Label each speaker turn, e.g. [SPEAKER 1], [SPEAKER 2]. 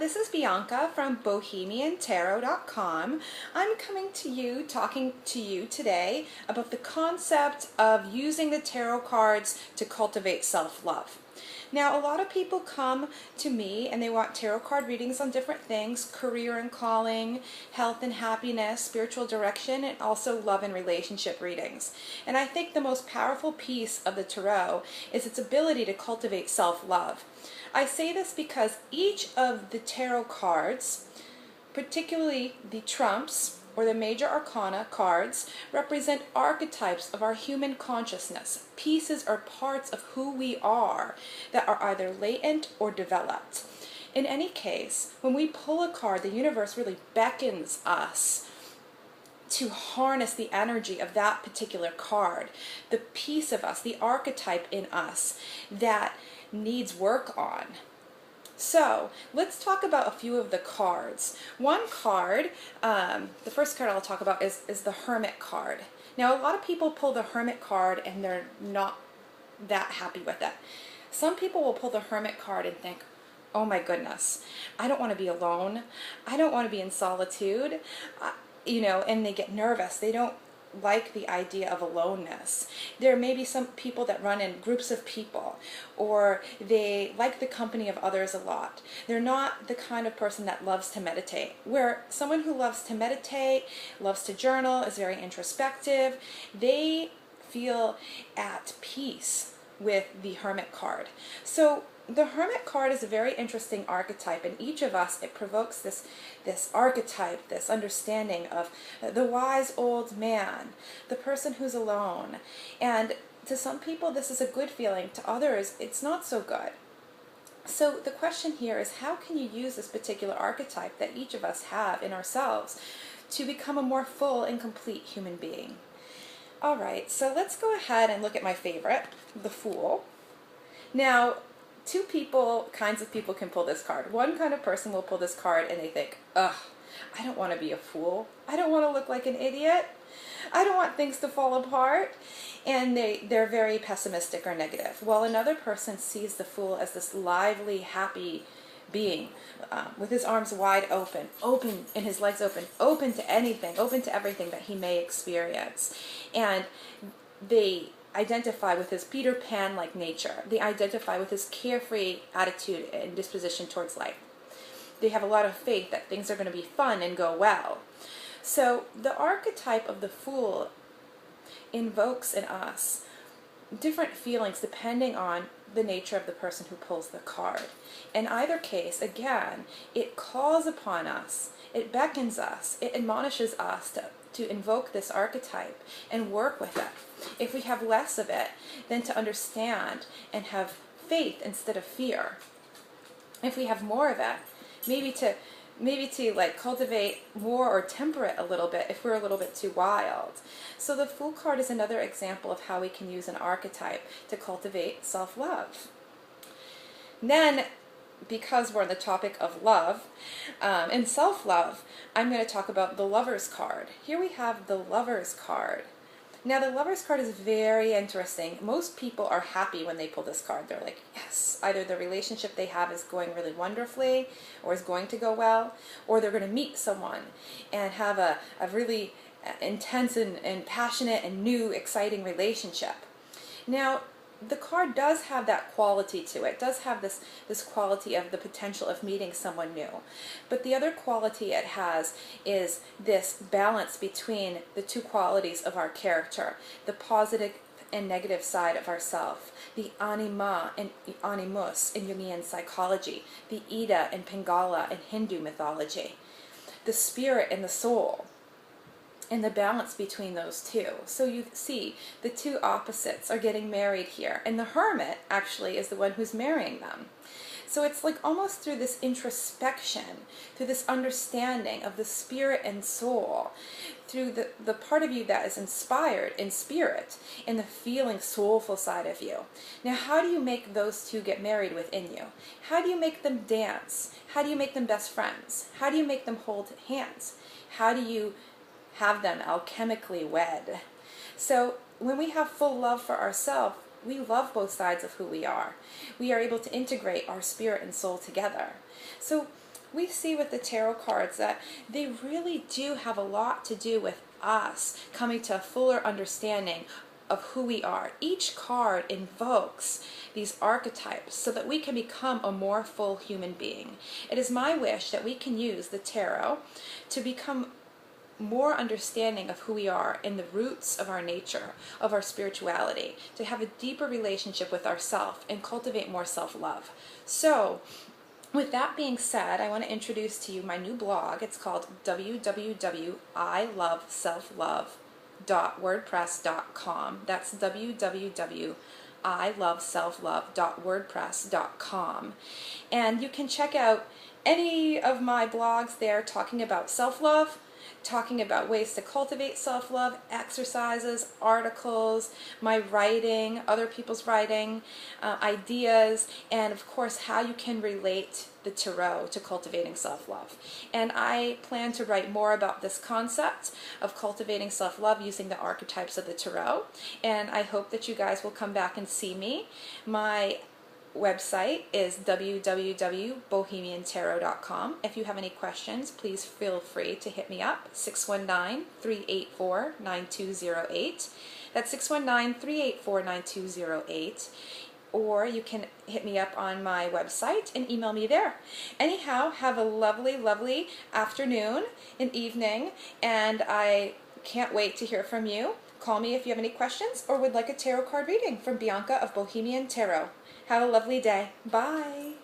[SPEAKER 1] this is Bianca from BohemianTarot.com. I'm coming to you, talking to you today about the concept of using the tarot cards to cultivate self-love. Now, a lot of people come to me and they want tarot card readings on different things: career and calling, health and happiness, spiritual direction, and also love and relationship readings. And I think the most powerful piece of the tarot is its ability to cultivate self-love. I say this because each of the tarot cards, particularly the trumps or the major arcana cards, represent archetypes of our human consciousness, pieces or parts of who we are that are either latent or developed. In any case, when we pull a card, the universe really beckons us to harness the energy of that particular card, the piece of us, the archetype in us that needs work on. So let's talk about a few of the cards. One card, the first card I'll talk about is the Hermit card. Now, a lot of people pull the Hermit card and they're not that happy with it. Some people will pull the Hermit card and think, oh my goodness, I don't want to be alone. I don't want to be in solitude. And they get nervous. They don't like the idea of aloneness. There may be some people that run in groups of people, or they like the company of others a lot. They're not the kind of person that loves to meditate. Where someone who loves to meditate, loves to journal, is very introspective, they feel at peace with the Hermit card. So the Hermit card is a very interesting archetype. In each of us, it provokes this archetype, this understanding of the wise old man, the person who's alone. And to some people, this is a good feeling. To others, it's not so good. So the question here is, how can you use this particular archetype that each of us have in ourselves to become a more full and complete human being? All right, so let's go ahead and look at my favorite, the Fool. Now, two kinds of people can pull this card. One kind of person will pull this card and they think, ugh, I don't want to be a fool. I don't want to look like an idiot. I don't want things to fall apart. And they're very pessimistic or negative. While another person sees the Fool as this lively, happy being with his arms wide open and his legs open to anything, open to everything that he may experience. And they identify with his Peter Pan-like nature. They identify with his carefree attitude and disposition towards life. They have a lot of faith that things are going to be fun and go well. So the archetype of the Fool invokes in us different feelings depending on the nature of the person who pulls the card. In either case, again, it calls upon us, it beckons us, it admonishes us to invoke this archetype and work with it. If we have less of it, then to understand and have faith instead of fear. If we have more of it, maybe to like cultivate more or temper it a little bit if we're a little bit too wild. So the Fool card is another example of how we can use an archetype to cultivate self-love. Then, because we're on the topic of love and self-love, I'm going to talk about the Lover's card. Here we have the Lover's card. Now, the Lover's card is very interesting. Most people are happy when they pull this card. They're like, yes, either the relationship they have is going really wonderfully or is going to go well, or they're going to meet someone and have a really intense and passionate and new, exciting relationship. Now, the card does have that quality to it. It does have this quality of the potential of meeting someone new. But the other quality it has is this balance between the two qualities of our character, the positive and negative side of ourself, the anima and animus in Jungian psychology, the Ida and Pingala in Hindu mythology, the spirit and the soul, and the balance between those two. So you see, the two opposites are getting married here, and the Hermit actually is the one who's marrying them. So it's like almost through this introspection, through this understanding of the spirit and soul, through the part of you that is inspired in spirit, and the feeling soulful side of you. Now, how do you make those two get married within you? How do you make them dance? How do you make them best friends? How do you make them hold hands? How do you have them alchemically wed? So when we have full love for ourselves, we love both sides of who we are. We are able to integrate our spirit and soul together. So we see with the tarot cards that they really do have a lot to do with us coming to a fuller understanding of who we are. Each card invokes these archetypes so that we can become a more full human being. It is my wish that we can use the tarot to become more understanding of who we are in the roots of our nature, of our spirituality, to have a deeper relationship with ourselves and cultivate more self-love. So, with that being said, I want to introduce to you my new blog. It's called www.iloveselflove.wordpress.com. That's www.iloveselflove.wordpress.com. And you can check out any of my blogs there talking about self-love, talking about ways to cultivate self-love, exercises, articles, my writing, other people's writing, ideas, and of course how you can relate the tarot to cultivating self-love. And I plan to write more about this concept of cultivating self-love using the archetypes of the tarot, and I hope that you guys will come back and see me. My website is www.bohemiantarot.com. If you have any questions, please feel free to hit me up, 619-384-9208. That's 619-384-9208. Or you can hit me up on my website and email me there. Anyhow, have a lovely, lovely afternoon and evening, and I can't wait to hear from you. Call me if you have any questions or would like a tarot card reading from Bianca of Bohemian Tarot. Have a lovely day. Bye.